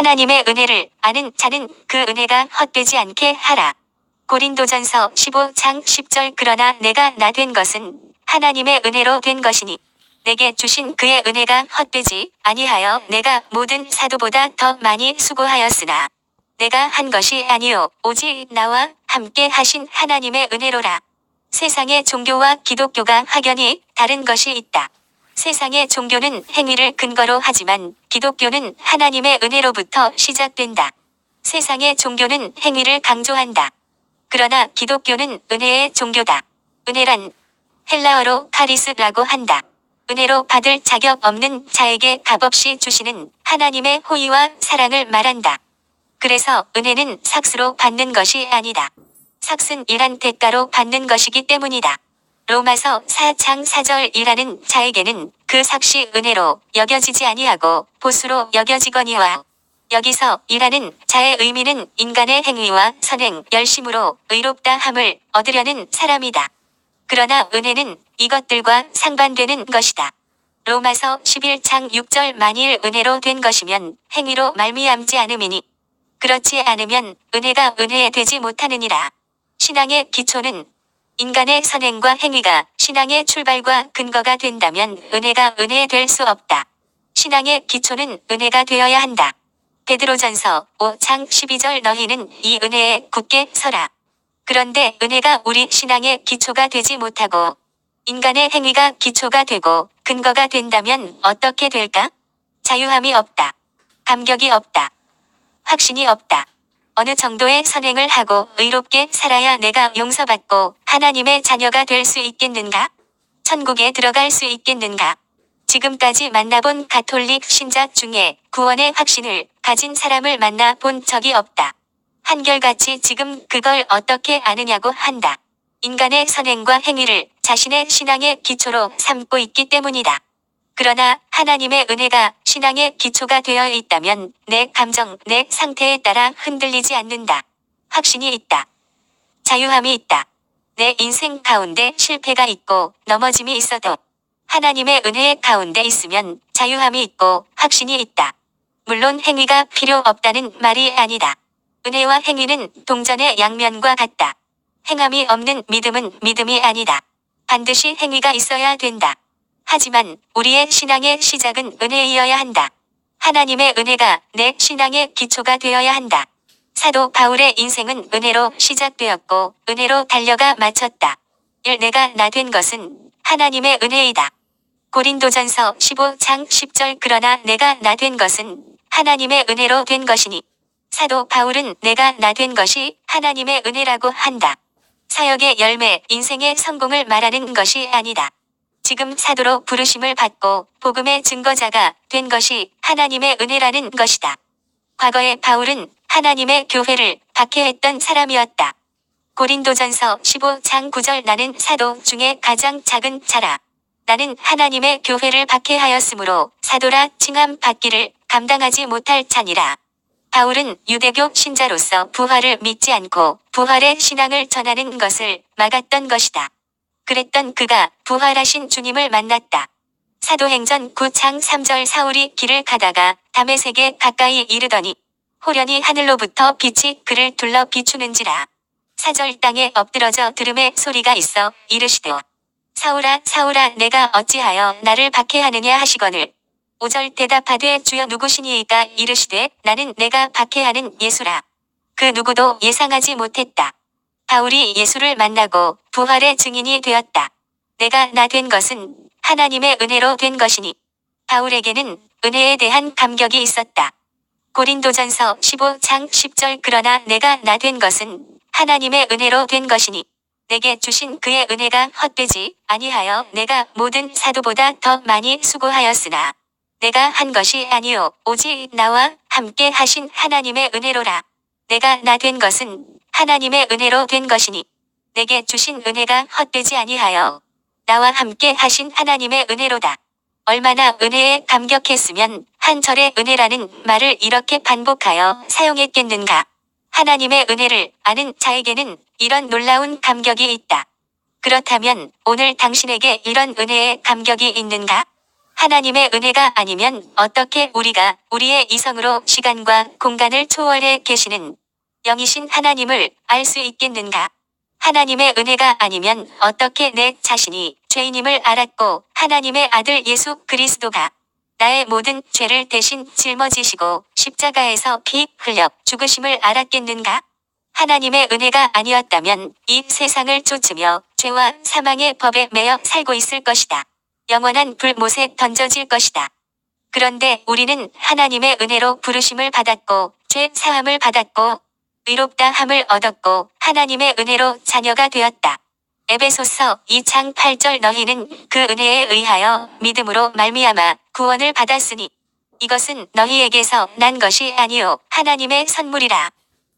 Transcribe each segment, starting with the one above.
하나님의 은혜를 아는 자는 그 은혜가 헛되지 않게 하라. 고린도전서 15장 10절 그러나 내가 나 된 것은 하나님의 은혜로 된 것이니 내게 주신 그의 은혜가 헛되지 아니하여 내가 모든 사도보다 더 많이 수고하였으나 내가 한 것이 아니요 오직 나와 함께 하신 하나님의 은혜로라. 세상의 종교와 기독교가 확연히 다른 것이 있다. 세상의 종교는 행위를 근거로 하지만 기독교는 하나님의 은혜로부터 시작된다. 세상의 종교는 행위를 강조한다. 그러나 기독교는 은혜의 종교다. 은혜란 헬라어로 카리스라고 한다. 은혜로 받을 자격 없는 자에게 값없이 주시는 하나님의 호의와 사랑을 말한다. 그래서 은혜는 삭스로 받는 것이 아니다. 삭스는 일한 대가로 받는 것이기 때문이다. 로마서 4장 4절 일하는 자에게는 그 삭시 은혜로 여겨지지 아니하고 보수로 여겨지거니와 여기서 일하는 자의 의미는 인간의 행위와 선행, 열심으로 의롭다 함을 얻으려는 사람이다. 그러나 은혜는 이것들과 상반되는 것이다. 로마서 11장 6절 만일 은혜로 된 것이면 행위로 말미암지 않음이니 그렇지 않으면 은혜가 은혜에 되지 못하느니라. 신앙의 기초는 인간의 선행과 행위가 신앙의 출발과 근거가 된다면 은혜가 은혜에 될 수 없다. 신앙의 기초는 은혜가 되어야 한다. 베드로전서 5장 12절 너희는 이 은혜에 굳게 서라. 그런데 은혜가 우리 신앙의 기초가 되지 못하고 인간의 행위가 기초가 되고 근거가 된다면 어떻게 될까? 자유함이 없다. 감격이 없다. 확신이 없다. 어느 정도의 선행을 하고 의롭게 살아야 내가 용서받고 하나님의 자녀가 될 수 있겠는가? 천국에 들어갈 수 있겠는가? 지금까지 만나본 가톨릭 신자 중에 구원의 확신을 가진 사람을 만나 본 적이 없다. 한결같이 지금 그걸 어떻게 아느냐고 한다. 인간의 선행과 행위를 자신의 신앙의 기초로 삼고 있기 때문이다. 그러나 하나님의 은혜가 신앙의 기초가 되어 있다면 내 감정, 내 상태에 따라 흔들리지 않는다. 확신이 있다. 자유함이 있다. 내 인생 가운데 실패가 있고 넘어짐이 있어도 하나님의 은혜 가운데 있으면 자유함이 있고 확신이 있다. 물론 행위가 필요 없다는 말이 아니다. 은혜와 행위는 동전의 양면과 같다. 행함이 없는 믿음은 믿음이 아니다. 반드시 행위가 있어야 된다. 하지만 우리의 신앙의 시작은 은혜이어야 한다. 하나님의 은혜가 내 신앙의 기초가 되어야 한다. 사도 바울의 인생은 은혜로 시작되었고 은혜로 달려가 마쳤다. 내가 나 된 것은 하나님의 은혜이다. 고린도전서 15장 10절 그러나 내가 나 된 것은 하나님의 은혜로 된 것이니 사도 바울은 내가 나 된 것이 하나님의 은혜라고 한다. 사역의 열매, 인생의 성공을 말하는 것이 아니다. 지금 사도로 부르심을 받고 복음의 증거자가 된 것이 하나님의 은혜라는 것이다. 과거에 바울은 하나님의 교회를 박해했던 사람이었다. 고린도전서 15장 9절 나는 사도 중에 가장 작은 자라. 나는 하나님의 교회를 박해하였으므로 사도라 칭함 받기를 감당하지 못할 자니라. 바울은 유대교 신자로서 부활을 믿지 않고 부활의 신앙을 전하는 것을 막았던 것이다. 그랬던 그가 부활하신 주님을 만났다. 사도행전 9장 3절 사울이 길을 가다가 다메섹에 가까이 이르더니 호련히 하늘로부터 빛이 그를 둘러 비추는지라. 4절 땅에 엎드러져 들음의 소리가 있어 이르시되 사울아 사울아 내가 어찌하여 나를 박해하느냐 하시거늘 5절 대답하되 주여 누구시니이까 이르시되 나는 내가 박해하는 예수라. 그 누구도 예상하지 못했다. 바울이 예수를 만나고 부활의 증인이 되었다. 내가 나 된 것은 하나님의 은혜로 된 것이니 바울에게는 은혜에 대한 감격이 있었다. 고린도전서 15장 10절 그러나 내가 나 된 것은 하나님의 은혜로 된 것이니 내게 주신 그의 은혜가 헛되지 아니하여 내가 모든 사도보다 더 많이 수고하였으나 내가 한 것이 아니요 오직 나와 함께 하신 하나님의 은혜로라. 내가 나 된 것은 하나님의 은혜로 된 것이니 내게 주신 은혜가 헛되지 아니하여 나와 함께 하신 하나님의 은혜로다. 얼마나 은혜에 감격했으면 한 절의 은혜라는 말을 이렇게 반복하여 사용했겠는가. 하나님의 은혜를 아는 자에게는 이런 놀라운 감격이 있다. 그렇다면 오늘 당신에게 이런 은혜의 감격이 있는가? 하나님의 은혜가 아니면 어떻게 우리가 우리의 이성으로 시간과 공간을 초월해 계시는 영이신 하나님을 알 수 있겠는가? 하나님의 은혜가 아니면 어떻게 내 자신이 죄인임을 알았고 하나님의 아들 예수 그리스도가 나의 모든 죄를 대신 짊어지시고 십자가에서 피 흘려 죽으심을 알았겠는가? 하나님의 은혜가 아니었다면 이 세상을 쫓으며 죄와 사망의 법에 매여 살고 있을 것이다. 영원한 불못에 던져질 것이다. 그런데 우리는 하나님의 은혜로 부르심을 받았고 죄 사함을 받았고 의롭다 함을 얻었고 하나님의 은혜로 자녀가 되었다. 에베소서 2장 8절 너희는 그 은혜에 의하여 믿음으로 말미암아 구원을 받았으니 이것은 너희에게서 난 것이 아니요 하나님의 선물이라.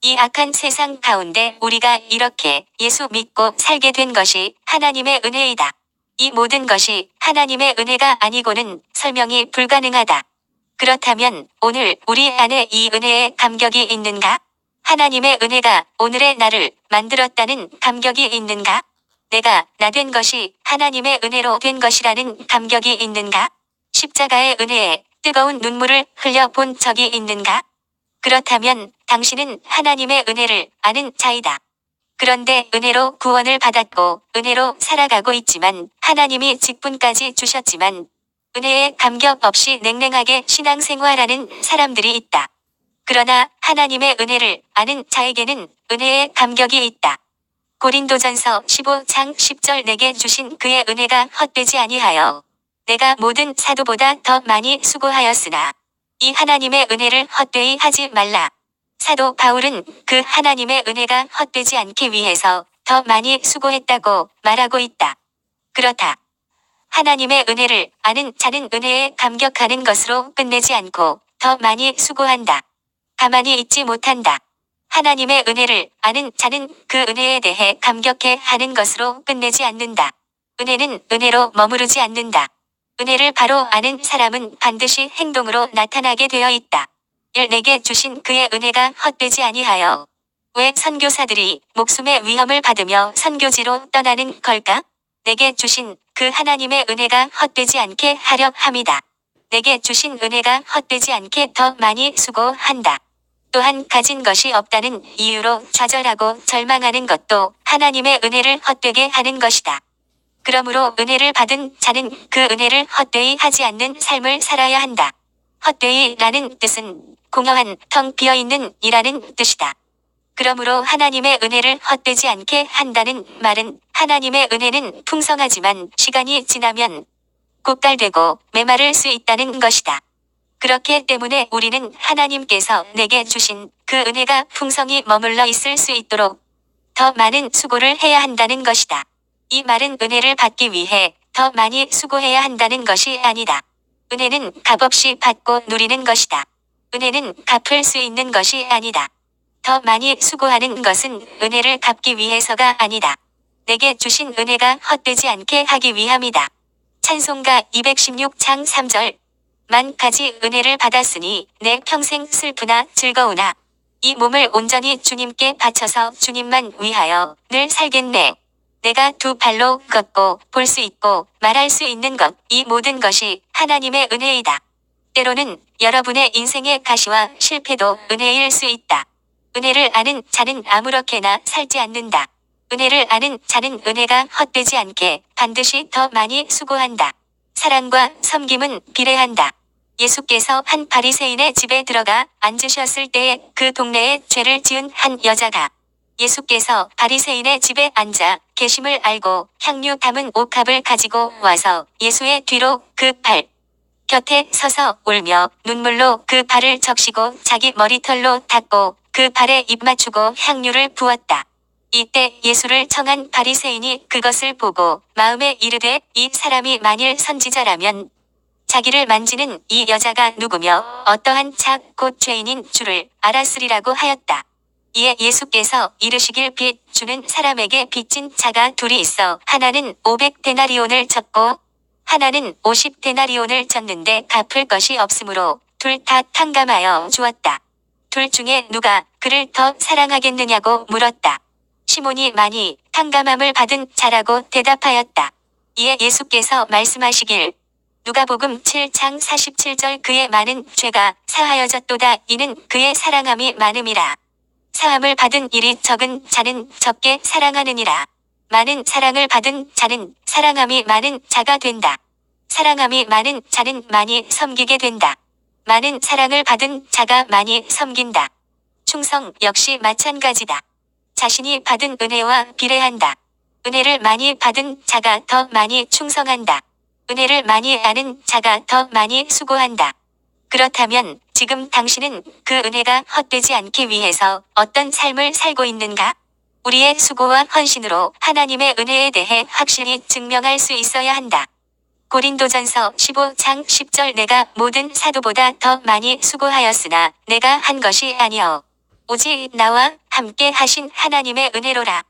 이 악한 세상 가운데 우리가 이렇게 예수 믿고 살게 된 것이 하나님의 은혜이다. 이 모든 것이 하나님의 은혜가 아니고는 설명이 불가능하다. 그렇다면 오늘 우리 안에 이 은혜에 감격이 있는가? 하나님의 은혜가 오늘의 나를 만들었다는 감격이 있는가? 내가 나 된 것이 하나님의 은혜로 된 것이라는 감격이 있는가? 십자가의 은혜에 뜨거운 눈물을 흘려 본 적이 있는가? 그렇다면 당신은 하나님의 은혜를 아는 자이다. 그런데 은혜로 구원을 받았고 은혜로 살아가고 있지만 하나님이 직분까지 주셨지만 은혜에 감격 없이 냉랭하게 신앙생활하는 사람들이 있다. 그러나 하나님의 은혜를 아는 자에게는 은혜에 감격이 있다. 고린도전서 15장 10절 내게 주신 그의 은혜가 헛되지 아니하여 내가 모든 사도보다 더 많이 수고하였으나 이 하나님의 은혜를 헛되이 하지 말라. 사도 바울은 그 하나님의 은혜가 헛되지 않기 위해서 더 많이 수고했다고 말하고 있다. 그렇다. 하나님의 은혜를 아는 자는 은혜에 감격하는 것으로 끝내지 않고 더 많이 수고한다. 가만히 있지 못한다. 하나님의 은혜를 아는 자는 그 은혜에 대해 감격해 하는 것으로 끝내지 않는다. 은혜는 은혜로 머무르지 않는다. 은혜를 바로 아는 사람은 반드시 행동으로 나타나게 되어 있다. 내게 주신 그의 은혜가 헛되지 아니하여. 왜 선교사들이 목숨의 위험을 받으며 선교지로 떠나는 걸까? 내게 주신 그 하나님의 은혜가 헛되지 않게 하려 함이다. 내게 주신 은혜가 헛되지 않게 더 많이 수고한다. 또한 가진 것이 없다는 이유로 좌절하고 절망하는 것도 하나님의 은혜를 헛되게 하는 것이다. 그러므로 은혜를 받은 자는 그 은혜를 헛되이 하지 않는 삶을 살아야 한다. 헛되이라는 뜻은 공허한 텅 비어있는 이라는 뜻이다. 그러므로 하나님의 은혜를 헛되지 않게 한다는 말은 하나님의 은혜는 풍성하지만 시간이 지나면 고갈되고 메마를 수 있다는 것이다. 그렇기 때문에 우리는 하나님께서 내게 주신 그 은혜가 풍성히 머물러 있을 수 있도록 더 많은 수고를 해야 한다는 것이다. 이 말은 은혜를 받기 위해 더 많이 수고해야 한다는 것이 아니다. 은혜는 값없이 받고 누리는 것이다. 은혜는 갚을 수 있는 것이 아니다. 더 많이 수고하는 것은 은혜를 갚기 위해서가 아니다. 내게 주신 은혜가 헛되지 않게 하기 위함이다. 찬송가 216장 3절 만 가지 은혜를 받았으니 내 평생 슬프나 즐거우나 이 몸을 온전히 주님께 바쳐서 주님만 위하여 늘 살겠네. 내가 두 발로 걷고 볼 수 있고 말할 수 있는 것, 이 모든 것이 하나님의 은혜이다. 때로는 여러분의 인생의 가시와 실패도 은혜일 수 있다. 은혜를 아는 자는 아무렇게나 살지 않는다. 은혜를 아는 자는 은혜가 헛되지 않게 반드시 더 많이 수고한다. 사랑과 섬김은 비례한다. 예수께서 한 바리새인의 집에 들어가 앉으셨을 때에 그 동네에 죄를 지은 한 여자가 예수께서 바리새인의 집에 앉아 계심을 알고 향유 담은 옥합을 가지고 와서 예수의 뒤로 그 발 곁에 서서 울며 눈물로 그 발을 적시고 자기 머리털로 닦고 그 발에 입 맞추고 향유를 부었다. 이때 예수를 청한 바리새인이 그것을 보고 마음에 이르되 이 사람이 만일 선지자라면 자기를 만지는 이 여자가 누구며 어떠한 자 곧 죄인인 줄을 알았으리라고 하였다. 이에 예수께서 이르시길 빚 주는 사람에게 빚진 자가 둘이 있어 하나는 500데나리온을 졌고 하나는 50데나리온을 졌는데 갚을 것이 없으므로 둘 다 탕감하여 주었다. 둘 중에 누가 그를 더 사랑하겠느냐고 물었다. 시몬이 많이 탕감함을 받은 자라고 대답하였다. 이에 예수께서 말씀하시길 누가복음 7장 47절 그의 많은 죄가 사하여졌도다. 이는 그의 사랑함이 많음이라. 사함을 받은 일이 적은 자는 적게 사랑하느니라. 많은 사랑을 받은 자는 사랑함이 많은 자가 된다. 사랑함이 많은 자는 많이 섬기게 된다. 많은 사랑을 받은 자가 많이 섬긴다. 충성 역시 마찬가지다. 자신이 받은 은혜와 비례한다. 은혜를 많이 받은 자가 더 많이 충성한다. 은혜를 많이 아는 자가 더 많이 수고한다. 그렇다면 지금 당신은 그 은혜가 헛되지 않기 위해서 어떤 삶을 살고 있는가? 우리의 수고와 헌신으로 하나님의 은혜에 대해 확실히 증명할 수 있어야 한다. 고린도전서 15장 10절 내가 모든 사도보다 더 많이 수고하였으나 내가 한 것이 아니요 오직 나와 함께 하신 하나님의 은혜로라.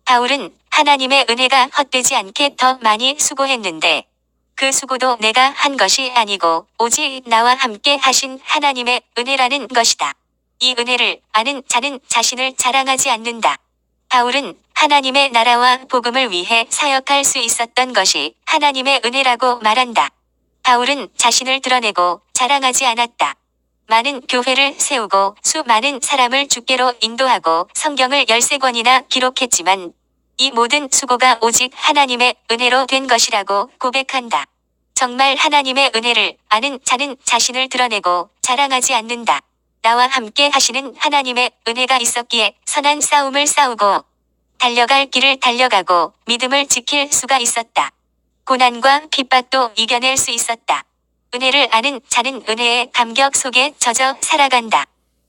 바울은 하나님의 은혜가 헛되지 않게 더 많이 수고했는데 그 수고도 내가 한 것이 아니고 오직 나와 함께 하신 하나님의 은혜라는 것이다. 이 은혜를 아는 자는 자신을 자랑하지 않는다. 바울은 하나님의 나라와 복음을 위해 사역할 수 있었던 것이 하나님의 은혜라고 말한다. 바울은 자신을 드러내고 자랑하지 않았다. 많은 교회를 세우고 수많은 사람을 주께로 인도하고 성경을 13권이나 기록했지만 이 모든 수고가 오직 하나님의 은혜로 된 것이라고 고백한다. 정말 하나님의 은혜를 아는 자는 자신을 드러내고 자랑하지 않는다. 나와 함께 하시는 하나님의 은혜가 있었기에 선한 싸움을 싸우고 달려갈 길을 달려가고 믿음을 지킬 수가 있었다. 고난과 핍박도 이겨낼 수 있었다. 은혜를 아는 자는 은혜의 감격 속에 젖어 살아간다.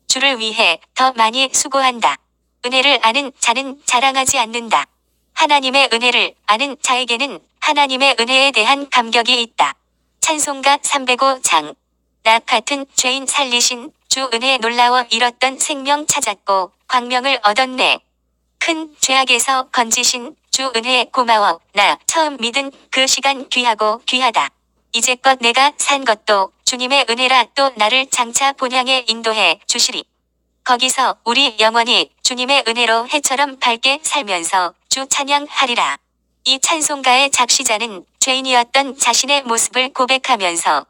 주를 위해 더 많이 수고한다. 은혜를 아는 자는 자랑하지 않는다. 하나님의 은혜를 아는 자에게는 하나님의 은혜에 대한 감격이 있다. 찬송가 305장 나 같은 죄인 살리신 주 은혜에 놀라워 잃었던 생명 찾았고 광명을 얻었네. 큰 죄악에서 건지신 주 은혜에 고마워. 나 처음 믿은 그 시간 귀하고 귀하다. 이제껏 내가 산 것도 주님의 은혜라. 또 나를 장차 본향에 인도해 주시리. 거기서 우리 영원히 주님의 은혜로 해처럼 밝게 살면서 주 찬양하리라. 이 찬송가의 작시자는 죄인이었던 자신의 모습을 고백하면서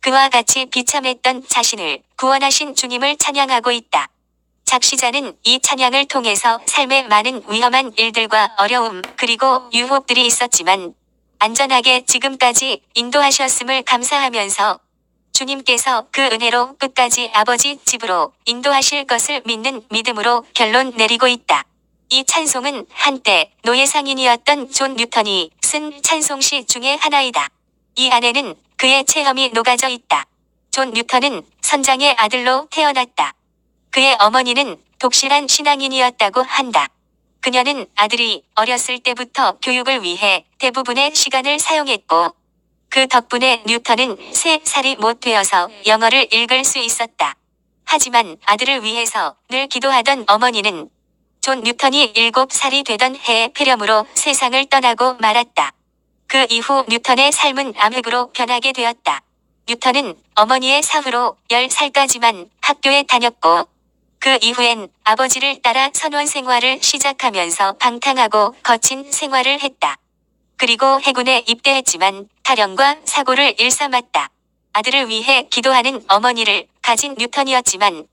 그와 같이 비참했던 자신을 구원하신 주님을 찬양하고 있다. 작시자는 이 찬양을 통해서 삶의 많은 위험한 일들과 어려움 그리고 유혹들이 있었지만 안전하게 지금까지 인도하셨음을 감사하면서 주님께서 그 은혜로 끝까지 아버지 집으로 인도하실 것을 믿는 믿음으로 결론 내리고 있다. 이 찬송은 한때 노예상인이었던 존 뉴턴이 쓴 찬송시 중의 하나이다. 이 안에는 그의 체험이 녹아져 있다. 존 뉴턴은 선장의 아들로 태어났다. 그의 어머니는 독실한 신앙인이었다고 한다. 그녀는 아들이 어렸을 때부터 교육을 위해 대부분의 시간을 사용했고 그 덕분에 뉴턴은 3살이 못 되어서 영어를 읽을 수 있었다. 하지만 아들을 위해서 늘 기도하던 어머니는 존 뉴턴이 7살이 되던 해에 폐렴으로 세상을 떠나고 말았다. 그 이후 뉴턴의 삶은 암흑으로 변하게 되었다. 뉴턴은 어머니의 사후로 10살까지만 학교에 다녔고 그 이후엔 아버지를 따라 선원 생활을 시작하면서 방탕하고 거친 생활을 했다. 그리고 해군에 입대했지만 탈영과 사고를 일삼았다. 아들을 위해 기도하는 어머니를 가진 뉴턴이었지만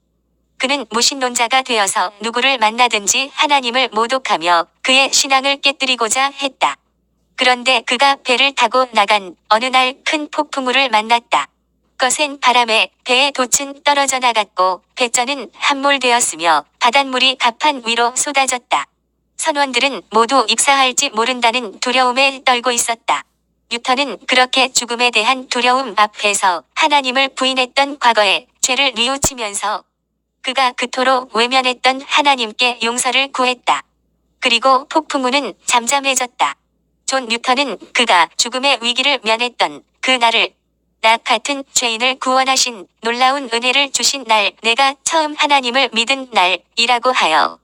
그는 무신론자가 되어서 누구를 만나든지 하나님을 모독하며 그의 신앙을 깨뜨리고자 했다. 그런데 그가 배를 타고 나간 어느 날 큰 폭풍우를 만났다. 거센 바람에 배의 돛은 떨어져 나갔고 배전은 함몰되었으며 바닷물이 갑판 위로 쏟아졌다. 선원들은 모두 입사할지 모른다는 두려움에 떨고 있었다. 뉴턴은 그렇게 죽음에 대한 두려움 앞에서 하나님을 부인했던 과거의 죄를 뉘우치면서 그가 그토록 외면했던 하나님께 용서를 구했다. 그리고 폭풍우는 잠잠해졌다. 존 뉴턴은 그가 죽음의 위기를 면했던 그 날을 나 같은 죄인을 구원하신 놀라운 은혜를 주신 날, 내가 처음 하나님을 믿은 날이라고 하여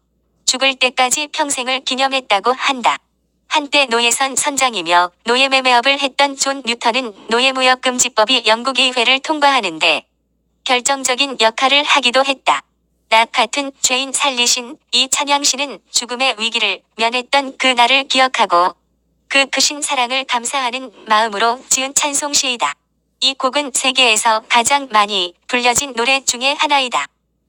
죽을 때까지 평생을 기념했다고 한다. 한때 노예선 선장이며 노예매매업을 했던 존 뉴턴은 노예무역금지법이 영국 의회를 통과하는데 결정적인 역할을 하기도 했다. 나 같은 죄인 살리신 이 찬양시는 죽음의 위기를 면했던 그 날을 기억하고 그 크신 사랑을 감사하는 마음으로 지은 찬송시이다. 이 곡은 세계에서 가장 많이 불려진 노래 중에 하나이다.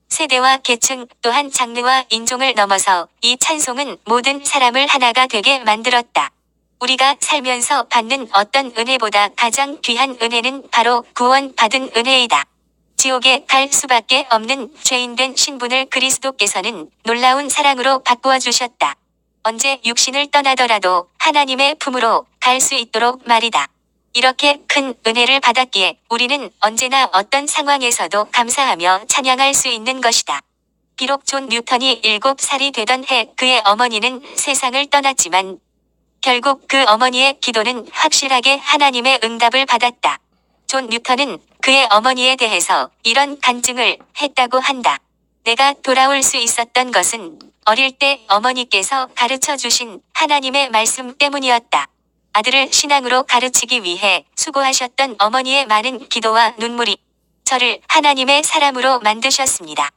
세대와 계층 또한 장르와 인종을 넘어서 이 찬송은 모든 사람을 하나가 되게 만들었다. 우리가 살면서 받는 어떤 은혜보다 가장 귀한 은혜는 바로 구원받은 은혜이다. 지옥에 갈 수밖에 없는 죄인된 신분을 그리스도께서는 놀라운 사랑으로 바꾸어 주셨다. 언제 육신을 떠나더라도 하나님의 품으로 갈 수 있도록 말이다. 이렇게 큰 은혜를 받았기에 우리는 언제나 어떤 상황에서도 감사하며 찬양할 수 있는 것이다. 비록 존 뉴턴이 7살이 되던 해 그의 어머니는 세상을 떠났지만 결국 그 어머니의 기도는 확실하게 하나님의 응답을 받았다. 존 뉴턴은 그의 어머니에 대해서 이런 간증을 했다고 한다. 내가 돌아올 수 있었던 것은 어릴 때 어머니께서 가르쳐 주신 하나님의 말씀 때문이었다. 아들을 신앙으로 가르치기 위해 수고하셨던 어머니의 많은 기도와 눈물이 저를 하나님의 사람으로 만드셨습니다.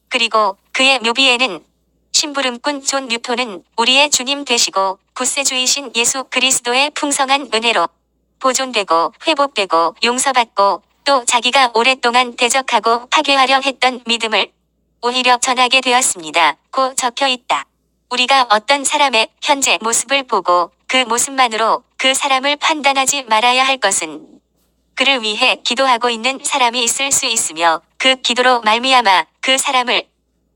그리고 그의 묘비에는 심부름꾼 존 뉴턴은 우리의 주님 되시고 구세주이신 예수 그리스도의 풍성한 은혜로 보존되고 회복되고 용서받고 또 자기가 오랫동안 대적하고 파괴하려 했던 믿음을 오히려 전하게 되었습니다. 고 적혀 있다. 우리가 어떤 사람의 현재 모습을 보고 그 모습만으로 그 사람을 판단하지 말아야 할 것은 그를 위해 기도하고 있는 사람이 있을 수 있으며 그 기도로 말미암아 그 사람을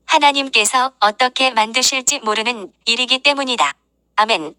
하나님께서 어떻게 만드실지 모르는 일이기 때문이다. 아멘.